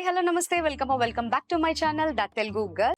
Hello నమస్తే welcome back to my channel the Telugu girl.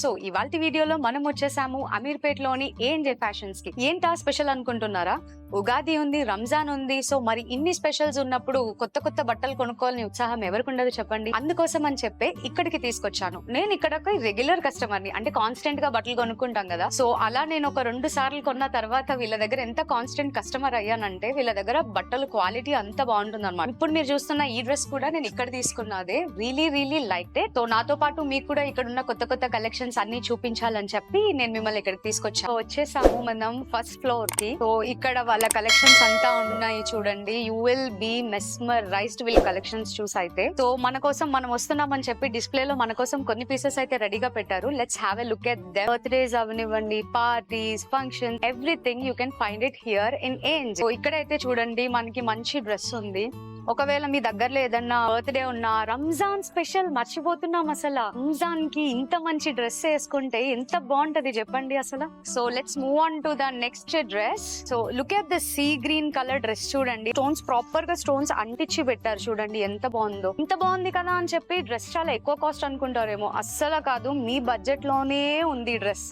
So ఇవాళ వీడియోలో మనం వచ్చేసాము అమీర్పేటలోని ఏఎన్జే ఫ్యాషన్స్ కి. ఏంటా స్పెషల్ అనుకుంటున్నారా? ఉగాది ఉంది, రంజాన్ ఉంది. సో మరి ఇన్ని స్పెషల్స్ ఉన్నప్పుడు కొత్త కొత్త బట్టలు కొనుక్కోవాలని ఉత్సాహం ఎవరికి ఉండదు చెప్పండి. అందుకోసం అని చెప్పి ఇక్కడికి తీసుకొచ్చాను. నేను ఇక్కడ రెగ్యులర్ కస్టమర్ ని, అంటే కాన్స్టెంట్ గా బట్టలు కొనుక్కుంటాం కదా. సో అలా నేను ఒక 2 సార్లు కొన్న తర్వాత వీళ్ళ దగ్గర ఎంత కాన్స్టెంట్ కస్టమర్ అయ్యానంటే వీళ్ళ దగ్గర బట్టలు క్వాలిటీ అంత బాగుంటుంది అనమాట. ఇప్పుడు మీరు చూస్తున్న ఈ డ్రెస్ కూడా నేను ఇక్కడ తీసుకున్నదే. Really like it. సో నాతో పాటు మీకు కూడా ఇక్కడ ఉన్న కొత్త కొత్త కలెక్షన్స్ అన్ని చూపించాలని చెప్పి నేను మిమ్మల్ని ఇక్కడికి తీసుకొచ్చాను. వచ్చేసాము మనం ఫస్ట్ ఫ్లోర్ కి. సో ఇక్కడ వాళ్ళ కలెక్షన్స్ అంతా ఉన్నాయి చూడండి. యూ విల్ బి మెస్మరైజ్డ్ వీళ్ళ కలెక్షన్స్ చూసి అయితే. సో మన కోసం మనం వస్తున్నామని చెప్పి డిస్ప్లే లో మన కోసం కొన్ని పీసెస్ అయితే రెడీగా పెట్టారు. Let's have a look at them. Birthdays అవనివ్వండి, parties, function, everything you can find it here in ANJ. So ఇక్కడైతే చూడండి మనకి మంచి డ్రెస్ ఉంది. ఒకవేళ మీ దగ్గరలో ఏదన్నా బర్త్డే ఉన్నా, రంజాన్ స్పెషల్ మర్చిపోతున్నాం అసలు. రంజాన్ కి ఇంత మంచి డ్రెస్ వేసుకుంటే ఎంత బాగుంటది చెప్పండి అసలు. So let's move on to the next dress. So look at the sea green colour dress చూడండి. స్టోన్స్ ప్రాపర్ గా స్టోన్స్ అంటించి పెట్టారు చూడండి, ఎంత బాగుందో. ఇంత బాగుంది కదా అని చెప్పి డ్రెస్ చాలా ఎక్కువ కాస్ట్ అనుకుంటారేమో, అస్సలు కాదు. మీ బడ్జెట్ లోనే ఉంది డ్రెస్.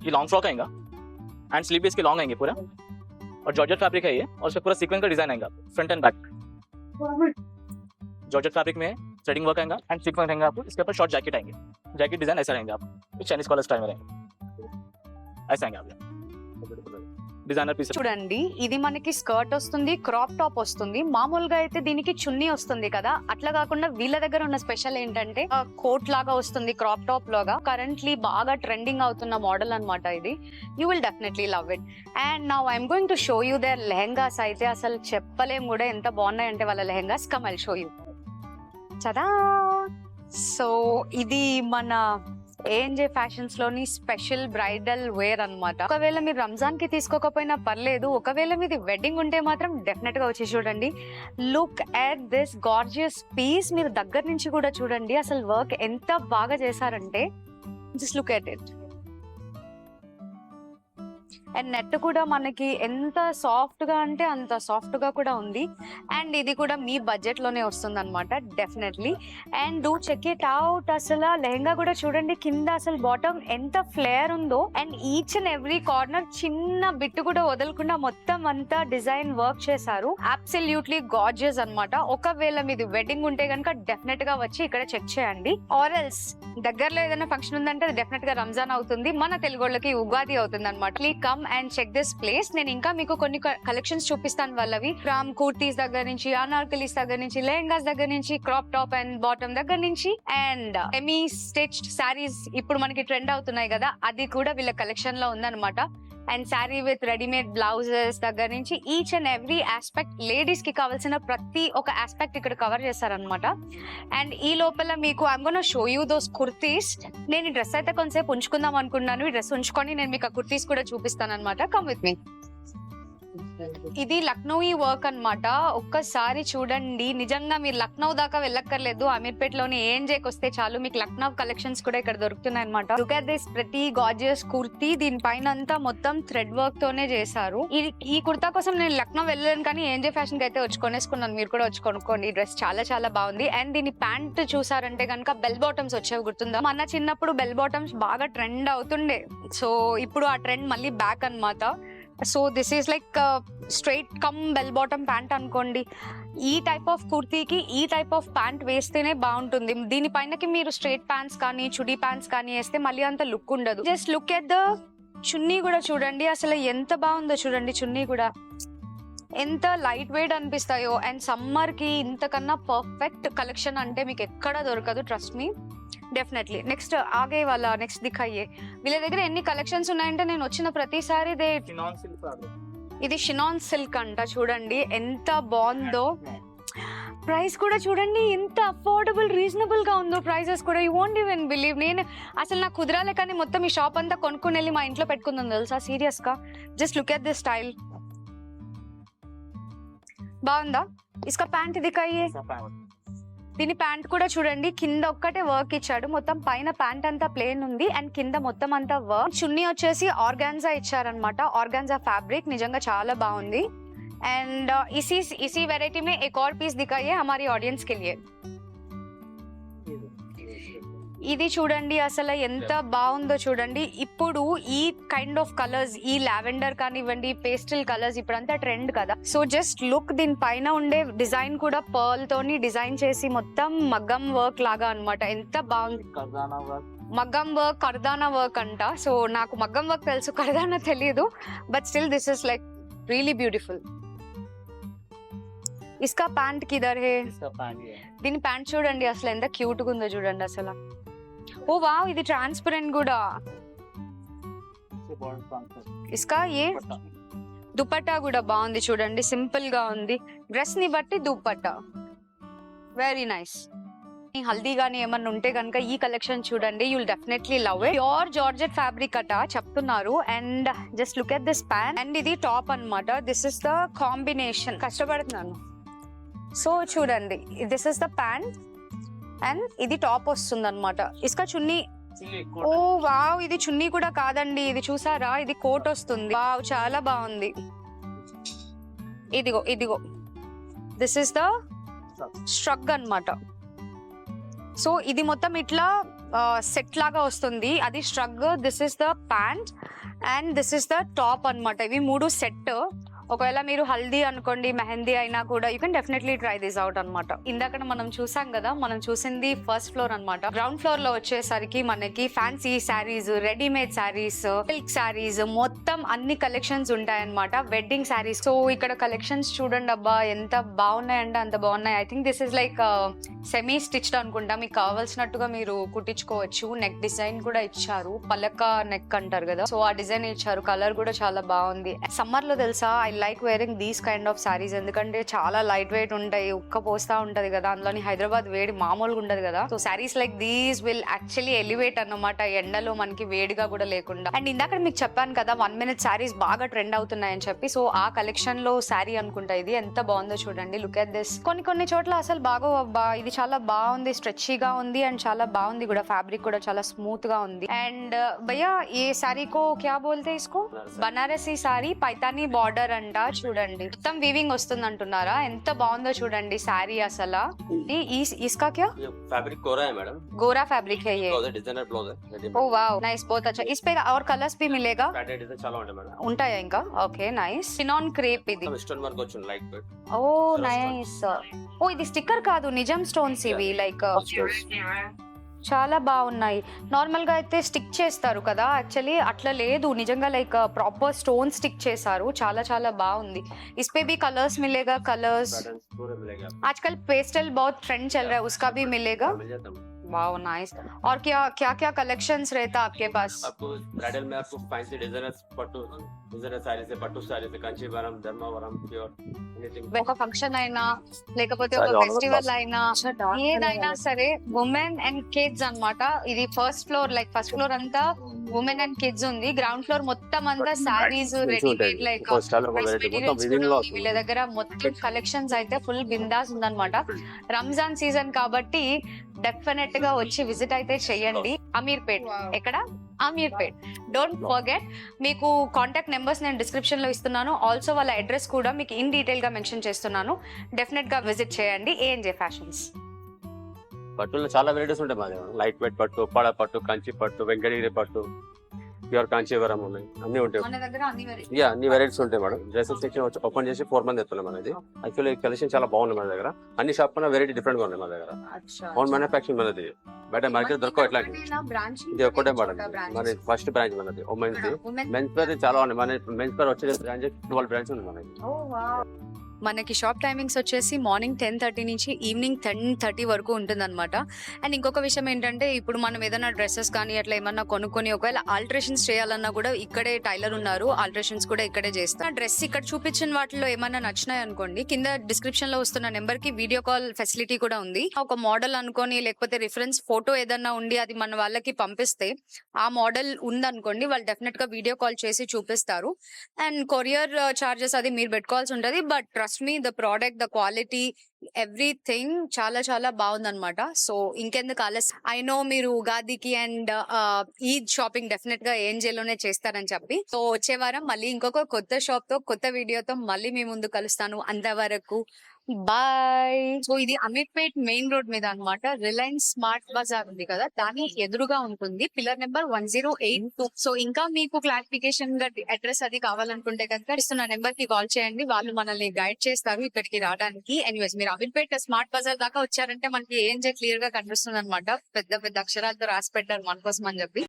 ये लॉन्ग फ्रॉक आएगा एंड स्लीव इसके लॉन्ग आएंगे पूरा, और जॉर्जेट फैब्रिक है ये, और उसमें पूरा सीक्वेंस का डिजाइन आएगा front end back. Georgette fabric में थ्रेडिंग वर्क आएगा एंड सीक्वेंस आएंगे आपको. इसके ऊपर शॉर्ट जैकेट आएंगे. जैकेट डिजाइन ऐसा रहेंगे आप चाइनीज कॉलर स्टाइल में रहेंगे, ऐसा आएंगे आप డిజైనర్ పీస్. చూడండి ఇది మనకి స్కర్ట్ వస్తుంది, క్రాప్ టాప్ వస్తుంది. మామూలుగా అయితే దీనికి చున్నీ వస్తుంది కదా, అట్లా కాకుండా వీళ్ళ దగ్గర ఉన్న స్పెషల్ ఏంటంటే కోట్ లాగా వస్తుంది, క్రాప్ టాప్ లాగా. కరెంట్లీ బాగా ట్రెండింగ్ అవుతున్న మోడల్ అన్నమాట ఇది. You will definitely love it. And now I'm going to show you their lehengas. అయితే అసలు చెప్పలేం కూడా ఎంత బాగున్నాయి అంటే వాళ్ళ lehengas. Come I'll show you. చదా. సో ఇది మన ఏఎన్జే ఫ్యాషన్స్ లోని స్పెషల్ బ్రైడల్ వేర్ అన్నమాట. ఒకవేళ మీరు రంజాన్ కి తీసుకోకపోయినా పర్లేదు, ఒకవేళ మీది వెడ్డింగ్ ఉంటే మాత్రం డెఫినెట్ గా వచ్చి చూడండి. Look at this gorgeous piece. మీరు దగ్గర నుంచి కూడా చూడండి అసలు వర్క్ ఎంత బాగా చేశారంటే. Just look at it. And net కూడా మనకి ఎంత సాఫ్ట్ గా అంటే అంత సాఫ్ట్ గా కూడా ఉంది. అండ్ ఇది కూడా మీ బడ్జెట్ లోనే వస్తుంది అనమాట definitely. And do check it out. అసలు లెహంగా కూడా చూడండి, కింద అసలు బాటమ్ ఎంత ఫ్లేర్ ఉందో. And each and every corner చిన్న బిట్ కూడా వదలకుండా మొత్తం అంతా డిజైన్ వర్క్ చేశారు. అబ్సల్యూట్లీ గార్జియస్ అన్నమాట. ఒకవేళ మీది వెడ్డింగ్ ఉంటే కనుక డెఫినెట్ గా వచ్చి ఇక్కడ చెక్ చేయండి. ఆర్ ఎల్స్ దగ్గరలో ఏదైనా ఫంక్షన్ ఉందంటే అది డెఫినెట్ గా రంజాన్ అవుతుంది, మన తెలుగు వాళ్ళకి ఉగాది అవుతుంది అనమాట. Come and check this place. నేను ఇంకా మీకు కొన్ని కలెక్షన్స్ చూపిస్తాను వాళ్ళవి. ఫ్రమ్ కుర్తీస్ దగ్గర నుంచి, అనార్కలీస్ దగ్గర నుంచి, లెహంగాస్ దగ్గర నుంచి, క్రాప్ టాప్ అండ్ బాటమ్ దగ్గర నుంచి, అండ్ సెమీ స్టిచ్డ్ సారీస్ ఇప్పుడు మనకి ట్రెండ్ అవుతున్నాయి కదా, అది కూడా వీళ్ళ కలెక్షన్ లో ఉందన్నమాట. And sari with readymade blouses దగ్గర నుంచి each and every aspect, ladies కి కావాల్సిన ప్రతి ఒక్క ఆస్పెక్ట్ ఇక్కడ కవర్ చేస్తారనమాట. అండ్ ఈ లోపల మీకు I'm gonna show you those kurtis. నేను ఈ డ్రెస్ అయితే కొంతసేపు ఉంచుకుందాం అనుకున్నాను. ఈ డ్రెస్ ఉంచుకొని నేను మీకు ఆ కుర్తీస్ కూడా చూపిస్తాను అనమాట. Come with me. ఇది లక్నోయి వర్క్ అన్నమాట. ఒక్కసారి చూడండి. నిజంగా మీరు లక్నో దాకా వెళ్ళక్కర్లేదు, అమీర్పేటలోని ఏఎన్జేకి వస్తే చాలు మీకు లక్నో కలెక్షన్స్ కూడా ఇక్కడ దొరుకుతున్నాయి అనమాట. లుక్ ఎట్ దిస్ ప్రతి గార్జియస్ కుర్తీ. దీనిపైన అంతా మొత్తం థ్రెడ్ వర్క్ తోనే చేశారు. ఈ కుర్తా కోసం నేను లక్నో వెళ్ళలేను, కానీ ఏఎన్జే ఫ్యాషన్ కి అయితే వచ్చి కొనేసుకున్నాను. మీరు కూడా వచ్చి కొనుక్కోండి. ఈ డ్రెస్ చాలా బాగుంది. అండ్ దీని ప్యాంట్ చూసారంటే కనుక బెల్ బాటమ్స్ వచ్చేవి, గుర్తుందా? మన చిన్నప్పుడు బెల్ బాటమ్స్ బాగా ట్రెండ్ అవుతుండే. సో ఇప్పుడు ఆ ట్రెండ్ మళ్ళీ బ్యాక్ అన్నమాట. So this is like straight come bell bottom pant అనుకోండి. ఈ టైప్ ఆఫ్ కుర్తీకి ఈ టైప్ ఆఫ్ ప్యాంట్ వేస్తేనే బాగుంటుంది. దీనిపైనకి మీరు స్ట్రైట్ ప్యాంట్స్ కానీ చుడీ ప్యాంట్స్ కానీ వేస్తే మళ్ళీ అంత లుక్ ఉండదు. జస్ట్ లుక్ ఎట్ ద చున్నీ కూడా చూడండి, అసలు ఎంత బాగుందో చూడండి. చున్నీ కూడా ఎంత లైట్ వెయిట్ అనిపిస్తాయో. అండ్ సమ్మర్ కి ఇంతకన్నా పర్ఫెక్ట్ కలెక్షన్ అంటే మీకు ఎక్కడ దొరకదు, ట్రస్ట్ మీ. డెఫినెట్లీ. నెక్స్ట్ ఆగే వాళ్ళ నెక్స్ట్ దిఖాయే. వీళ్ళ దగ్గర ఎన్ని కలెక్షన్స్ ఉన్నాయంటే నేను వచ్చిన ప్రతిసారి ఇది షినాన్ సిల్క్ అంట. చూడండి ఎంత బాగుందో. ప్రైస్ కూడా చూడండి ఎంత అఫోర్డబుల్, రీజనబుల్ గా ఉందో ప్రైసెస్ కూడా. You won't even believe. నేను అసలు నాకు కుదరాలే కానీ మొత్తం ఈ షాప్ అంతా కొనుక్కుని వెళ్ళి మా ఇంట్లో పెట్టుకుందాం తెలుసా, సీరియస్ గా. Just look at this style. బాగుందా? ఇస్కా ప్యాంట్ దిఖాయే. దీని ప్యాంట్ కూడా చూడండి, కింద ఒక్కటే వర్క్ ఇచ్చాడు, మొత్తం పైన ప్యాంట్ అంతా ప్లేన్ ఉంది అండ్ కింద మొత్తం అంతా వర్క్. చున్నీ వచ్చేసి ఆర్గాన్జా ఇచ్చారనమాట, ఆర్గాన్జా ఫ్యాబ్రిక్ నిజంగా చాలా బాగుంది. एंड इसी वैरायटी में एक और पीस दिखाइए हमारी ऑडियंस के लिए. ఇది చూడండి అసలు ఎంత బాగుందో చూడండి. ఇప్పుడు ఈ కైండ్ ఆఫ్ కలర్స్, ఈ లావెండర్ కానివ్వండి, పేస్టల్ కలర్స్ ఇప్పుడంతా ట్రెండ్ కదా. సో జస్ట్ లుక్, దీని పైన ఉండే డిజైన్ కూడా పర్ల్ తోని డిజైన్ చేసి మొత్తం మగ్గం వర్క్ లాగా అన్నమాట. ఎంత బాగుంది. మగ్గం వర్క్, కర్దానా వర్క్ అంట. సో నాకు మగ్గం వర్క్ తెలుసు, కర్దానా తెలియదు. But still this is like really beautiful. ఇస్కా ప్యాంట్ కిదర్ హే? దీని ప్యాంట్ చూడండి అసలు ఎంత క్యూట్ గా ఉందో చూడండి అసలు. ఓ వావ్, ఇది ట్రాన్స్పరెంట్ కూడా. ఇస్కా ఏ దుపట్టా కూడా బాగుంది చూడండి, సింపుల్ గా ఉంది. డ్రెస్ ని బట్టి దుపట్టా వెరీ నైస్. హల్దీ గానీ ఏమన్నా ఉంటే కనుక ఈ కలెక్షన్ చూడండి, you'll definitely love it. Pure georgette fabric అట చెప్తున్నారు. And just look at this pant. And ఇది టాప్ అన్నమాట. This is the combination. కష్టపడుతున్నాను. సో చూడండి, this is the pant and ఇది టాప్ వస్తుంది అనమాట. ఇసుక చున్నీ. ఓ వావ్, ఇది చున్నీ కూడా కాదండి, ఇది చూసారా, ఇది కోట్ వస్తుంది. వావ్, చాలా బాగుంది. ఇదిగో ఇదిగో, దిస్ ఇస్ ద స్ట్రగ్ అన్నమాట. సో ఇది మొత్తం ఇట్లా సెట్ లాగా వస్తుంది, అది స్ట్రగ్. This is the pant and this is the top అన్నమాట. ఇవి మూడు సెట్. ఒకవేళ మీరు హల్దీ అనుకోండి, మెహందీ అయినా కూడా you can definitely try this out అనమాట. ఇందాక మనం చూసాం కదా, మనం చూసింది ఫస్ట్ ఫ్లోర్ అన్నమాట. గ్రౌండ్ ఫ్లోర్ లో వచ్చేసరికి మనకి fancy saris, readymade saris, silk saris, మొత్తం అన్ని కలెక్షన్స్ ఉంటాయన్నమాట. వెడ్డింగ్ శారీస్. సో ఇక్కడ కలెక్షన్స్ చూడండి, అబ్బా ఎంత బాగున్నాయంటే అంత బాగున్నాయి. I think this is like semi stitched అనుకుంటా. మీకు కావాల్సినట్టుగా మీరు కుట్టించుకోవచ్చు. నెక్ డిజైన్ కూడా ఇచ్చారు, పలక నెక్ అంటారు కదా, సో ఆ డిజైన్ ఇచ్చారు. కలర్ కూడా చాలా బాగుంది. సమ్మర్ లో తెలుసా, I like wearing these kind of saris, ఎందుకంటే చాలా లైట్ వెయిట్ ఉంటాయి, ఉక్క పోస్తా ఉంటది కదా. అందులోని హైదరాబాద్ వేడి మామూలుగా ఉండదు కదా. So saris like these will actually elevate అన్నమాట, ఎండలో మనకి వేడిగా కూడా లేకుండా. అండ్ ఇందాక మీకు చెప్పాను కదా 1 minute సారీస్ బాగా ట్రెండ్ అవుతున్నాయని చెప్పి. సో ఆ కలెక్షన్ లో సారీ అనుకుంటా ఇది. ఎంత బాగుందో చూడండి, లుక్ ఎట్ దిస్. కొన్ని చోట్ల అసలు బాగా ఇది చాలా బాగుంది, స్ట్రెచీగా ఉంది అండ్ చాలా బాగుంది కూడా. ఫ్యాబ్రిక్ కూడా చాలా స్మూత్ గా ఉంది. అండ్ భయ్యా ఏ సారీ కో క్యా బోల్తే ఇస్కో? బనారసీ సారీ, పైతానీ బార్డర్ అంట. చూడండి మొత్తం వీవింగ్ వస్తుంది అంటున్నారా, ఎంత బాగుందో చూడండి సారీ అసలు. इसका क्या फैब्रिक गोरा है मैडम? गोरा फैब्रिक है ये, डिजाइनर ब्लाउज है. ओ वाओ नाइस, बहुत अच्छा. इस पे और कलर्स भी मिलेगा? पैटर्न डिजाइन చాలా ఉంటాయి మేడం. ఉంటాయా ఇంకా? Okay nice. సినాన్ క్రేప్ ఇది. స్టోన్ వర్క్ వచ్చింది లైట్ వెయిట్. ఓ నైస్. ఓ ఇది స్టిక్కర్ కాదు, నిజం స్టోన్స్ ఇవి. లైక్ చాలా బాగున్నాయి. నార్మల్ గా అయితే స్టిక్ చేస్తారు కదా, యాక్చువల్లీ అట్లా లేదు, నిజంగా లైక్ ప్రాపర్ స్టోన్ స్టిక్ చేశారు. చాలా చాలా బాగుంది. इसपे भी कलर्स मिलेगा? कलर्स पूरे मिलेगा. आजकल पेस्टल बहुत ट्रेंड चल रहा है, उसका भी मिलेगा? मिल जाता है. Wow nice. और क्या कलेक्शंस रहता है आपके पास? आपको ब्राइडल में आपको फैंसी डिजाइनर पट्टू डिजाइनर साड़ी से पट्टू साड़ी से कांचीवरम धर्मावरम प्योर एनीथिंग. ఒక ఫంక్షన్ అయినా లేకపోతే ఒక ఫెస్టివల్ అయినా ఏదైనా సరే, ఉమెన్ అండ్ కిడ్స్ అన్నమాట. ఇది first floor, like first floor అంతా ఉమెన్ అండ్ కిడ్స్ ఉంది. గ్రౌండ్ ఫ్లోర్ మొత్తం అంతా సారీస్, రెడీమేడ్ లైక్ వీళ్ళ దగ్గర మొత్తం కలెక్షన్స్ అయితే ఫుల్ బిందాస్ ఉందన్నమాట. రంజాన్ సీజన్ కాబట్టి డెఫినెట్ గా వచ్చి విజిట్ అయితే చెయ్యండి. అమీర్పేట్. ఎక్కడ? అమీర్పేట్. Don't forget. మీకు కాంటాక్ట్ నెంబర్స్ నేను డిస్క్రిప్షన్ లో ఇస్తున్నాను. ఆల్సో వాళ్ళ అడ్రస్ కూడా మీకు ఇన్ డీటెయిల్ గా మెన్షన్ చేస్తున్నాను. డెఫినెట్ గా విజిట్ చేయండి ఏఎన్జే ఫ్యాషన్స్. పట్టులో చాలా వెరైటీస్ ఉంటాయి మా దగ్గర. లైట్ వెయిట్ పట్టు, పడ పట్టు, కంచి పట్టు, వెంకటగిరి పట్టు, ప్యూర్ కాంచీవరం ఉన్నాయి, అన్ని ఉంటాయి. మన దగ్గర అన్ని వెరైటీస్ ఉంటాయి మేడం. డ్రెస్సెస్ సెక్షన్ వచ్చి ఓపెన్ చేసి 4 months ఎత్తున్నాం అనేది. యాక్చువల్లీ కలెక్షన్ చాలా బాగుంది మన దగ్గర. అన్ని షాప్ పైన వెరైటీ డిఫరెంట్ గా ఉన్నాయి మన దగ్గర. ఓన్ మ్యానుఫ్యాక్చరింగ్ మనది, బయట మార్కెట్ దొరకవు ఇట్లాంటి. ఇది ఒకటే మేడం, మన ఫస్ట్ బ్రాంచ్ మనది ఉమెన్స్. మెన్స్ పేర్ చాలా ఉన్నాయి. మన మెన్స్ పేర్ వచ్చే బ్రాంచ్ 12 బ్రాంచ్ ఉంది మనకి. మనకి షాప్ టైమింగ్స్ వచ్చేసి మార్నింగ్ 10:30 నుంచి ఈవినింగ్ 10:30 వరకు ఉంటుంది అనమాట. అండ్ ఇంకొక విషయం ఏంటంటే, ఇప్పుడు మనం ఏదైనా డ్రెస్సెస్ కానీ అట్లా ఏమన్నా కొనుక్కొని ఒకవేళ ఆల్టరేషన్స్ చేయాలన్నా కూడా ఇక్కడే టైలర్ ఉన్నారు, ఆల్టరేషన్స్ కూడా ఇక్కడే చేస్తారు. డ్రెస్ ఇక్కడ చూపించిన వాటిలో ఏమన్నా నచ్చినాయి అనుకోండి, కింద డిస్క్రిప్షన్ లో వస్తున్న నెంబర్ కి వీడియో కాల్ ఫెసిలిటీ కూడా ఉంది. ఒక మోడల్ అనుకోని లేకపోతే రిఫరెన్స్ ఫోటో ఏదన్నా ఉండి అది మన వాళ్ళకి పంపిస్తే, ఆ మోడల్ ఉందనుకోండి, వాళ్ళు డెఫినెట్ గా వీడియో కాల్ చేసి చూపిస్తారు. అండ్ కొరియర్ చార్జెస్ అది మీరు పెట్టుకోవాల్సి ఉంటుంది. But trust me, the product, the quality, everything చాలా చాలా బాగుందన్నమాట. సో ఇంకెందుకు ఆలస్యం, ఐ నో మీరు ఉగాదికి అండ్ ఈద్ షాపింగ్ డెఫినెట్ గా ANJ లోనే చేస్తారని చెప్పి. సో వచ్చే వారం మళ్ళీ ఇంకొక కొత్త షాప్ తో, కొత్త వీడియోతో మళ్ళీ మీ ముందు కలుస్తాను. అంతవరకు బాయ్. సో ఇది అమీర్పేట్ మెయిన్ రోడ్ మీద అన్నమాట. రిలయన్స్ స్మార్ట్ బజార్ ఉంది కదా, దాని ఎదురుగా ఉంటుంది, పిల్లర్ నెంబర్ 1082. సో ఇంకా మీకు క్లారిఫికేషన్ గా అడ్రస్ అది కావాలనుకుంటే కనుక ఇస్తున్న నెంబర్ కి కాల్ చేయండి, వాళ్ళు మనల్ని గైడ్ చేస్తారు ఇక్కడికి రావడానికి. ఎనీవేస్, మీరు అమీర్పేట్ స్మార్ట్ బజార్ దాకా వచ్చారంటే మనకి ANJ క్లియర్ గా కనిపిస్తుంది అనమాట. పెద్ద పెద్ద అక్షరాలతో రాసి పెట్టారు మన కోసం అని చెప్పి.